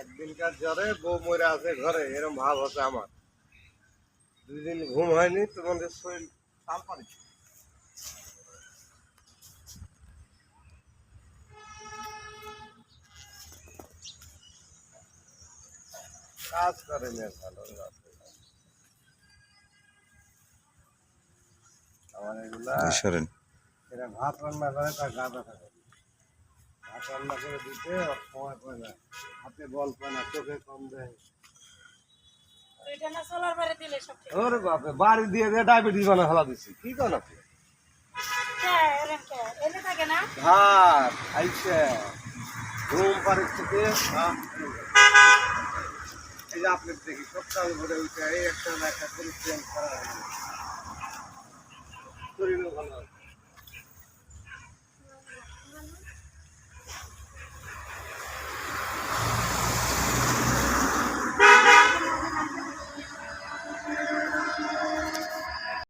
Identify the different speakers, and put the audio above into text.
Speaker 1: একদিনকার জ্বরে বউ মরে আছে ঘরে, এরকম ভাব হচ্ছে আমার। 2 দিন ঘুম হয়নি, তোমাদের শরীর চাপ পারে। কাজ করে মেয়ে ভালো আমার এগুলা। এরা ভাত রান্না করে, তার গা ব্যথা করে। ভাত রান্না করে দিতে সময় পায় না, হাতে বল পায় না, চোখে কম দেয়। ওরে বাপরে, বাড়ি দিয়ে ডায়াবেটিস বানা ফেলা দিচ্ছি। কি করেন আপনি? ভাত খাইছে, ঘুম পারে থেকে। এই যে আপনি দেখি সপ্তাহ ঘুরে উঠে এই একটা না একটা পরিশ্রম করা শরীরও ভালো।